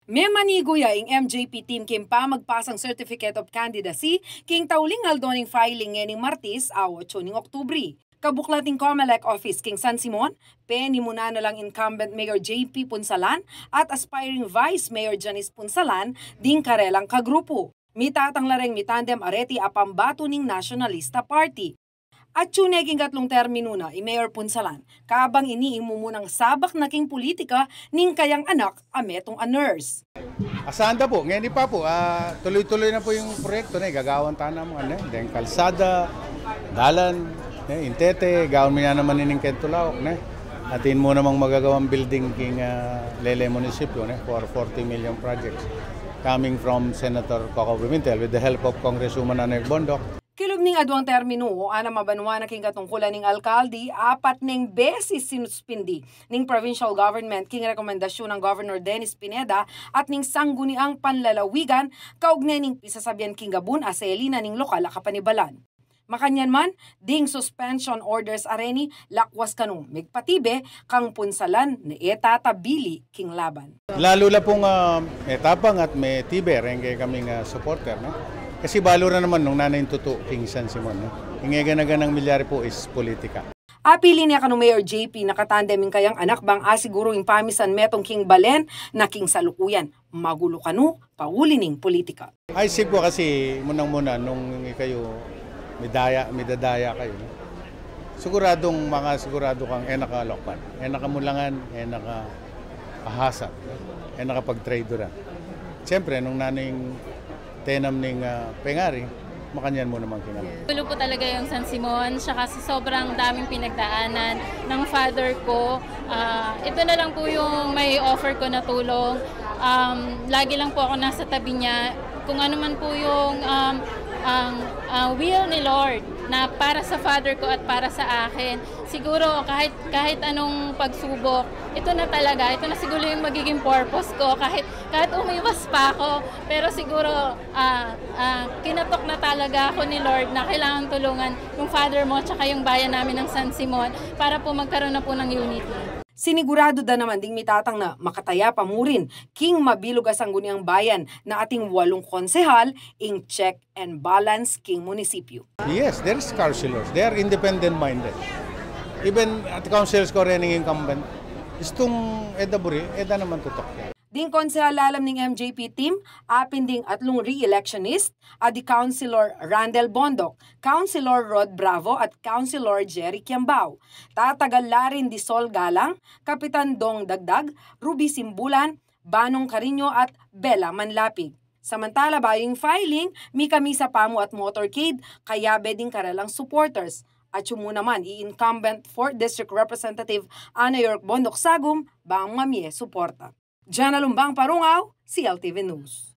May maniguya ing MJP team kim pa magpasang Certificate of Candidacy king tauling aldoning filing ngening Martes 8 ning Oktubri. Kabuklating COMELEC Office king San Simon, ni muna na lang incumbent Mayor JP Punsalan at aspiring Vice Mayor Janice Punsalan ding karelang kagrupo. Mitatang lareng mitandem areti apambato ning Nationalista Party. At tsuneging katlong termino na Mayor Punsalan, kabang iniimo munang sabak na king politika ning kayang anak ametong a nurse. Asahan po, ngayon pa po, tuloy-tuloy na po yung proyekto na gagawan tayo ng then kalsada, dalan, intete, gawin mo na naman ining Kentulaok. Atin mo namang magagawang building king Lele Municipio for 40 million projects coming from Senator Coco Pimentel with the help of Congresswoman Anay Bondok. Kilog ning aduang termino, ana mabanwa na king katungkulan ning alkalde, 4 beses sinuspindi ning provincial government king rekomendasyon ng Governor Dennis Pineda at ning sangguniang panlalawigan kaugnay ning pisasabyan king gabun aseli na ning lokal a kapanibalan. Makanyan man, ding suspension orders areni lakwas kanong migpatibe kang Punsalan ni etatabili king laban. Lalo na pong etapang at may tibe, rengke kaming supporter. Kasi balo na naman nung nanay tuto king San Simon. Ingeganaganang milyari po is politika. Apili niya kanong Mayor JP nakatandeming kayang anak bang asiguro yung pamisan metong king Balen na king salukuyan. Magulo kanu, paulining politika. Ay siguro kasi munang-muna nung kayo midadaya kayo. Sigurado kang nakalokpan, nakamulangan, nakahasa, nakapag-traderan. Siyempre, nung naning tenam ning pengari, makanyan mo naman kinala. Gulo po talaga yung San Simon, saka sa sobrang daming pinagdaanan ng father ko. Ito na lang po yung may offer ko na tulong. Lagi lang po ako nasa tabi niya. Kung ano man po yung will ni Lord na para sa father ko at para sa akin. Siguro kahit anong pagsubok, ito na siguro yung magiging purpose ko kahit umiwas pa ako, pero siguro kinatok na talaga ako ni Lord na kailangan tulungan yung father mo at yung bayan namin ng San Simon para po magkaroon na po ng unity. Sinigurado da naman ding mitatang na makataya pa mo rin king mabilog asang guniang bayan na ating 8 konsehal ing check and balance king munisipyo. Yes, there is councilors. They are independent-minded. Even at councils ko rin incumbent, istong edaburi, naman tutok. Ding konsehal alam ning MJP team, apin ding atlong re-electionist, adi Councilor Randel Bondok, Councilor Rod Bravo at Councilor Jerry Kiambao. Tatagal larin di Sol Galang, Kapitan Dong Dagdag, Ruby Simbulan, Banong Carino at Bella Manlapig. Samantala bayong filing, mi kami sa pamo at motorcade, kaya beding karalang supporters. At yung naman, i-incumbent 4th District Representative Ana York Bondok Sagum, bang mamie suporta. Jana Lumbang Parungaw, CLTV News.